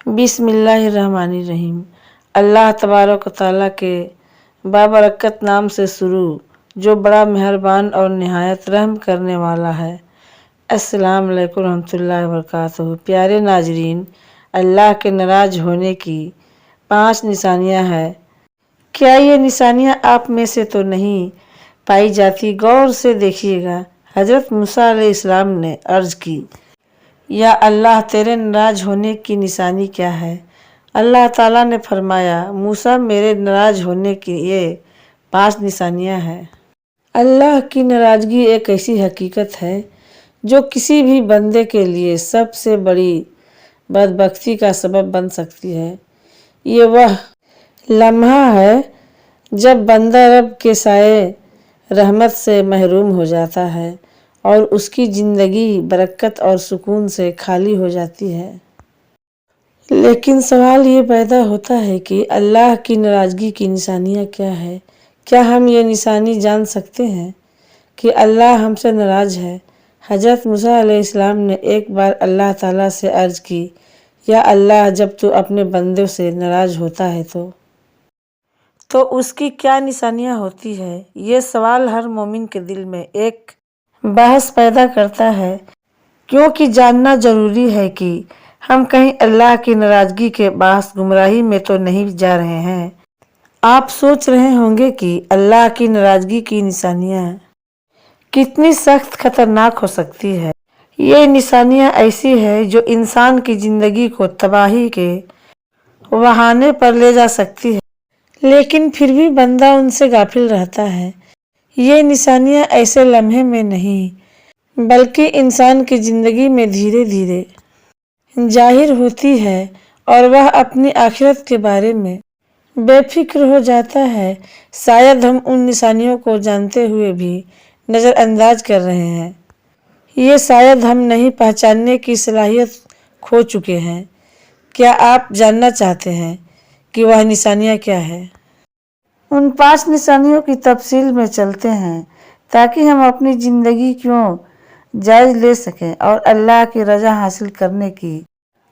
बिस्मिल्लाहिर्रहमानिर्रहीम। अल्लाह तबारक व तआला के बाबरकत नाम से शुरू, जो बड़ा मेहरबान और निहायत रहम करने वाला है। अस्सलाम वालेकुम रहमतुल्लाहि व बरकातहू। प्यारे नाजरीन, अल्लाह के नाराज होने की 5 निशानियां हैं। क्या ये निशानियां आप में से तो नहीं पाई जाती? गौर से देखिएगा। हजरत मूसा अलैहिस्सलाम ने अर्ज की, या अल्लाह, तेरे नाराज होने की निशानी क्या है? अल्लाह ताला ने फरमाया, मूसा, मेरे नाराज होने की ये 5 निशानियां हैं। अल्लाह की नाराजगी एक ऐसी हकीकत है जो किसी भी बंदे के लिए सबसे बड़ी बदबख्ती का सबब बन सकती है। ये वह लम्हा है जब बंदा रब के साए रहमत से महरूम हो जाता है और उसकी ज़िंदगी बरकत और सुकून से खाली हो जाती है। लेकिन सवाल ये पैदा होता है कि अल्लाह की नाराज़गी की निशानियाँ क्या है? क्या हम ये निशानी जान सकते हैं कि अल्लाह हमसे नाराज़ है? हज़रत मूसा अलैहिस्सलाम ने एक बार अल्लाह ताला से अर्ज़ की, या अल्लाह, जब तू अपने बंदों से नाराज़ होता है तो उसकी क्या निशानियाँ होती है? ये सवाल हर मोमिन के दिल में एक बहस पैदा करता है, क्योंकि जानना ज़रूरी है कि हम कहीं अल्लाह की नाराज़गी के बास गुमराही में तो नहीं जा रहे हैं। आप सोच रहे होंगे कि अल्लाह की नाराज़गी की निशानियाँ कितनी सख्त खतरनाक हो सकती है। ये निशानियाँ ऐसी है जो इंसान की ज़िंदगी को तबाही के वहाने पर ले जा सकती है, लेकिन फिर भी बंदा उनसे गाफिल रहता है। ये निशानियाँ ऐसे लम्हे में नहीं, बल्कि इंसान की ज़िंदगी में धीरे धीरे जाहिर होती है और वह अपनी आखिरत के बारे में बेफिक्र हो जाता है। शायद हम उन निशानियों को जानते हुए भी नज़रअंदाज कर रहे हैं। ये शायद हम नहीं पहचानने की सलाहियत खो चुके हैं। क्या आप जानना चाहते हैं कि वह निशानियाँ क्या है? उन 5 निशानियों की तफसील में चलते हैं ताकि हम अपनी ज़िंदगी क्यों जायज़ ले सकें और अल्लाह की रज़ा हासिल करने की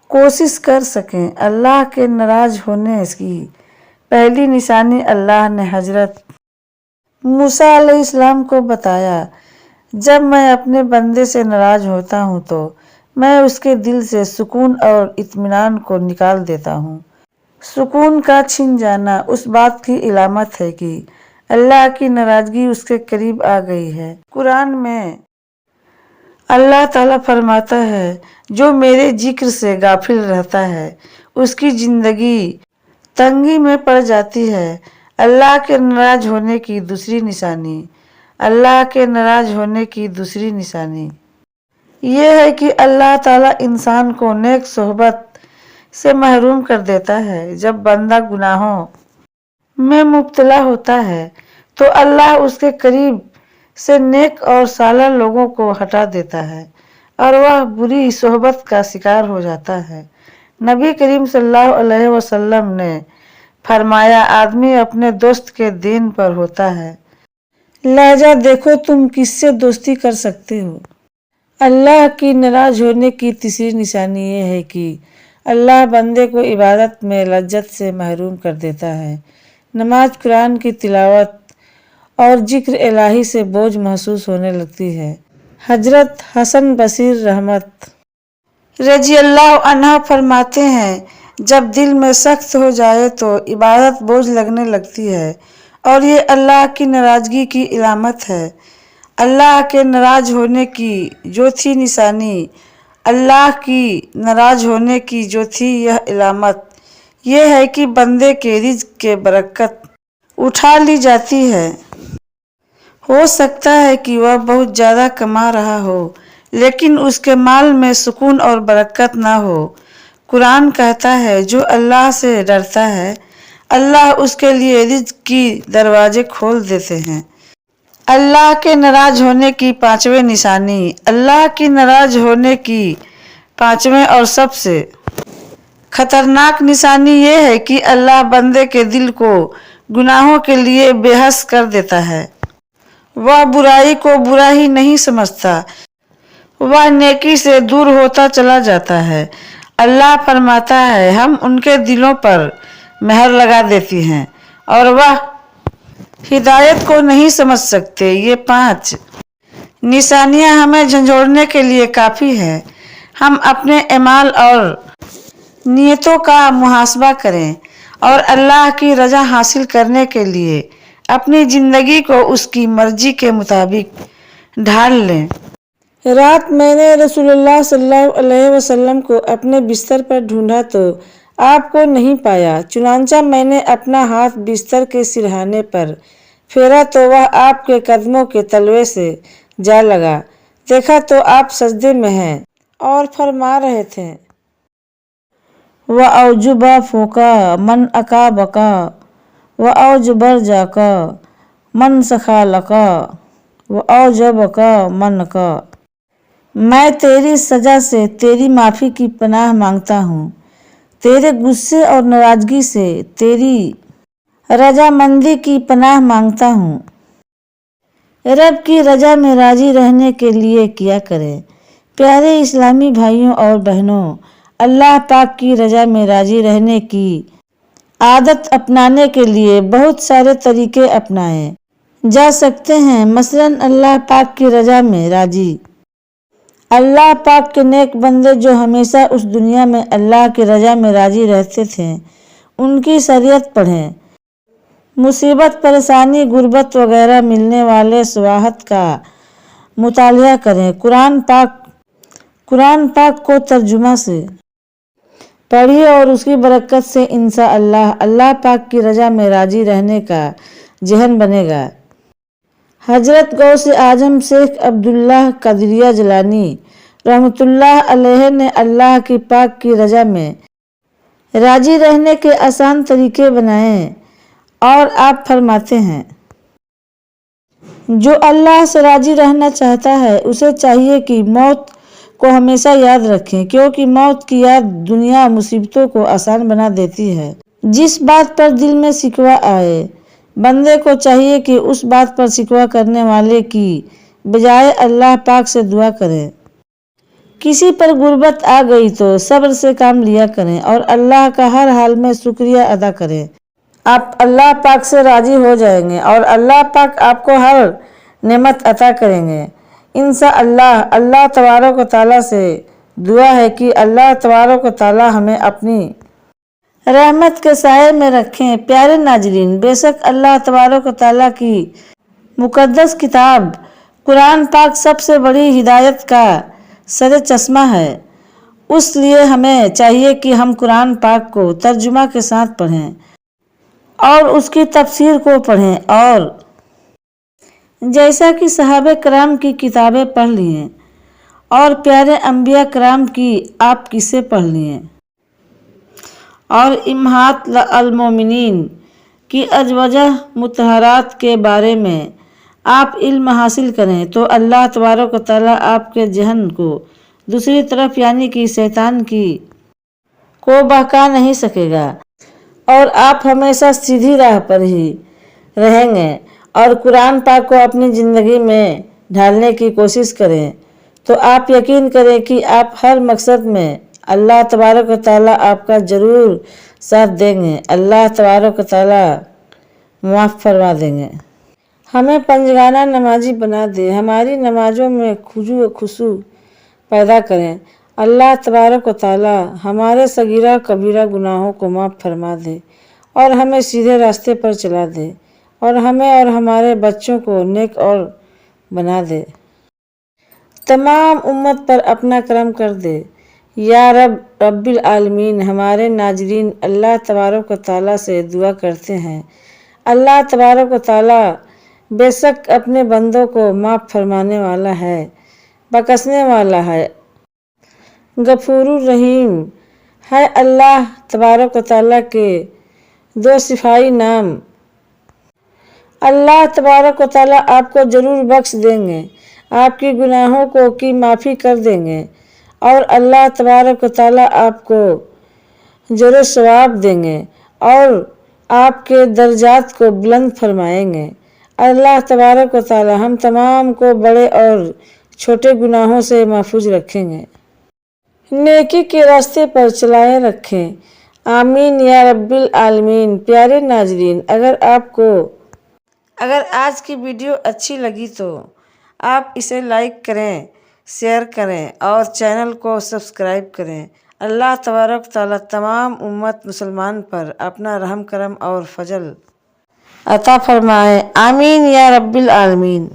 कोशिश कर सकें। अल्लाह के नाराज़ होने की पहली निशानी अल्लाह ने हज़रत मूसा अलैहिस्सलाम को बताया, जब मैं अपने बंदे से नाराज़ होता हूँ तो मैं उसके दिल से सुकून और इत्मीनान को निकाल देता हूँ। सुकून का छिन जाना उस बात की इलामत है कि अल्लाह की नाराज़गी उसके करीब आ गई है। कुरान में अल्लाह ताला फरमाता है, जो मेरे जिक्र से गाफिल रहता है उसकी ज़िंदगी तंगी में पड़ जाती है। अल्लाह के नाराज़ होने की दूसरी निशानी अल्लाह के नाराज़ होने की दूसरी निशानी ये है कि अल्लाह ताला इंसान को नेक सोहबत से महरूम कर देता है। जब बंदा गुनाहों में मुब्तला होता है तो अल्लाह उसके करीब से नेक और साला लोगों को हटा देता है और वह बुरी सोहबत का शिकार हो जाता है। नबी करीम सल्लल्लाहु अलैहि वसल्लम ने फरमाया, आदमी अपने दोस्त के दीन पर होता है, लिहाजा देखो तुम किससे दोस्ती कर सकते हो। अल्लाह की नाराज़ होने की तीसरी निशानी ये है कि अल्लाह बंदे को इबादत में लज्जत से महरूम कर देता है। नमाज, कुरान की तिलावत और जिक्र इलाही से बोझ महसूस होने लगती है। हजरत हसन बसीर रहमत रज़ियल्लाहु अन्हा फरमाते हैं, जब दिल में सख्त हो जाए तो इबादत बोझ लगने लगती है और ये अल्लाह की नाराज़गी की इलामत है। अल्लाह के नाराज़ होने की चौथी निशानी अल्लाह की नाराज़ होने की चौथी यह इलामत यह है कि बंदे के रिज़्क़ के बरकत उठा ली जाती है। हो सकता है कि वह बहुत ज़्यादा कमा रहा हो, लेकिन उसके माल में सुकून और बरकत ना हो। कुरान कहता है, जो अल्लाह से डरता है अल्लाह उसके लिए रिज़्क़ की दरवाजे खोल देते हैं। अल्लाह के नाराज़ होने की 5वें निशानी अल्लाह की नाराज़ होने की 5वें और सबसे खतरनाक निशानी ये है कि अल्लाह बंदे के दिल को गुनाहों के लिए बेहस कर देता है। वह बुराई को बुरा ही नहीं समझता, वह नेकी से दूर होता चला जाता है। اللہ فرماتا ہے ہم ان کے دلوں پر مہر لگا دیتی ہیں اور وہ ہدایت کو نہیں سمجھ سکتے۔ یہ 5 نشانیاں ہمیں جھنجھوڑنے کے لیے کافی ہیں۔ ہم اپنے اعمال اور نیتوں کا محاسبہ کریں اور اللہ کی رضا حاصل کرنے کے لیے اپنی زندگی کو اس کی مرضی کے مطابق ڈھال لیں۔ رات میں نے رسول اللہ صلی اللہ علیہ وسلم کو اپنے بستر پر ڈھونڈا تو آپ کو نہیں پایا، چنانچہ میں نے اپنا ہاتھ بستر کے سرہانے پر پھیرا تو وہ آپ کے قدموں کے تلوے سے جا لگا۔ دیکھا تو آپ سجدے میں ہیں اور فرما رہے تھے وَأَوْجُبَ فُوكَ مَنْ أَكَابَكَ وَأَوْجُبَرْ جَاكَ مَنْ سَخَالَكَ وَأَوْجَبَكَ مَنْكَ۔ میں تیری سزا سے تیری معافی کی پناہ مانگتا ہوں، تیرے غصے اور ناراضگی سے تیری رضامندی کی پناہ مانگتا ہوں۔ رب کی رضا میں راضی رہنے کے لیے کیا کریں۔ پیارے اسلامی بھائیوں اور بہنوں، اللہ پاک کی رضا میں راضی رہنے کی عادت اپنانے کے لیے بہت سارے طریقے اپنائے جا سکتے ہیں۔ مثلاً اللہ پاک کی رضا میں راضی۔ اللہ پاک کے نیک بندے جو ہمیشہ اس دنیا میں اللہ کی رضا میں راضی رہتے تھے، ان کی سیرت پڑھیں۔ مصیبت، پریشانی، غربت وغیرہ ملنے والے شواہد کا مطالعہ کریں۔ قرآن پاک کو ترجمہ سے پڑھیے اور اس کی برکت سے انشاءاللہ اللہ پاک کی رضا میں راضی رہنے کا ذہن بنے گا۔ حضرت غوث اعظم شیخ عبداللہ قادریہ جیلانی رحمۃ اللہ علیہ نے اللہ کی پاک کی رضا میں راضی رہنے کے آسان طریقے بنائے اور آپ فرماتے ہیں جو اللہ سے راضی رہنا چاہتا ہے اسے چاہیے کہ موت کو ہمیشہ یاد رکھے، کیونکہ موت کی یاد دنیا مصیبتوں کو آسان بنا دیتی ہے۔ جس بات پر دل میں شکوہ آئے، بندے کو چاہیے کہ اس بات پر شکوہ کرنے والے کی بجائے اللہ پاک سے دعا کرے۔ کسی پر غربت آ گئی تو صبر سے کام لیا کریں اور اللہ کا ہر حال میں شکریہ ادا کریں۔ آپ اللہ پاک سے راضی ہو جائیں گے اور اللہ پاک آپ کو ہر نعمت عطا کریں گے انشاءاللہ۔ اللہ تبارک و تعالیٰ سے دعا ہے کہ اللہ تبارک و تعالیٰ ہمیں اپنی رحمت کے سائے میں رکھیں۔ پیارے ناظرین، بے شک اللہ تبارک و تعالیٰ کی مقدس کتاب قرآن پاک سب سے بڑی ہدایت کا سر چشمہ ہے، اس لیے ہمیں چاہیے کہ ہم قرآن پاک کو ترجمہ کے ساتھ پڑھیں اور اس کی تفسیر کو پڑھیں، اور جیسا کہ صحابہ کرام کی کتابیں پڑھ لیں اور پیارے انبیاء کرام کی آپ قصے پڑھ لیں اور امہات المومنین کی ازواجہ مطہرات کے بارے میں آپ علم حاصل کریں تو اللہ تبارک و تعالیٰ آپ کے ذہن کو دوسری طرف یعنی کہ شیطان کو بہکا نہیں سکے گا اور آپ ہمیشہ سیدھی راہ پر ہی رہیں گے اور قرآن پاک کو اپنی زندگی میں ڈھالنے کی کوشش کریں تو آپ یقین کریں کہ آپ ہر مقصد میں اللہ تبارک و تعالیٰ آپ کا ضرور ساتھ دیں گے، اللہ تبارک و تعالیٰ معاف فرما دیں گے۔ ہمیں پنجگانہ نمازی بنا دے، ہماری نمازوں میں خضوع و خضوع پیدا کریں۔ اللہ تبارک و تعالیٰ ہمارے صغیرہ کبیرہ گناہوں کو معاف فرما دے اور ہمیں سیدھے راستے پر چلا دے اور ہمیں اور ہمارے بچوں کو نیک اور بنا دے، تمام امت پر اپنا کرم کر دے یا رب العالمین۔ ہمارے ناظرین اللہ تبارک و تعالیٰ سے دعا کرتے ہیں، اللہ تبارک و تعالیٰ بے شک اپنے بندوں کو معاف فرمانے والا ہے، بخشنے والا ہے، غفور الرحیم ہے۔ اللہ تبارک و تعالیٰ کے 2 صفائی نام اللہ تبارک و تعالیٰ آپ کو ضرور بخش دیں گے، آپ کی گناہوں کی معافی کر دیں گے اور اللہ تبارک و تعالیٰ آپ کو ضرور ثواب دیں گے اور آپ کے درجات کو بلند فرمائیں گے۔ اللہ تبارک و تعالیٰ ہم تمام کو بڑے اور چھوٹے گناہوں سے محفوظ رکھیں گے۔ नेकी के रास्ते पर चलाए रखें। आमीन या रब्बिल आलमीन। प्यारे नाजरीन, अगर आज की वीडियो अच्छी लगी तो आप इसे लाइक करें, शेयर करें और चैनल को सब्सक्राइब करें। अल्लाह तबारक तआला तमाम उम्मत मुसलमान पर अपना रहम करम और फजल अता फरमाए। आमीन या रब्बिल आलमीन।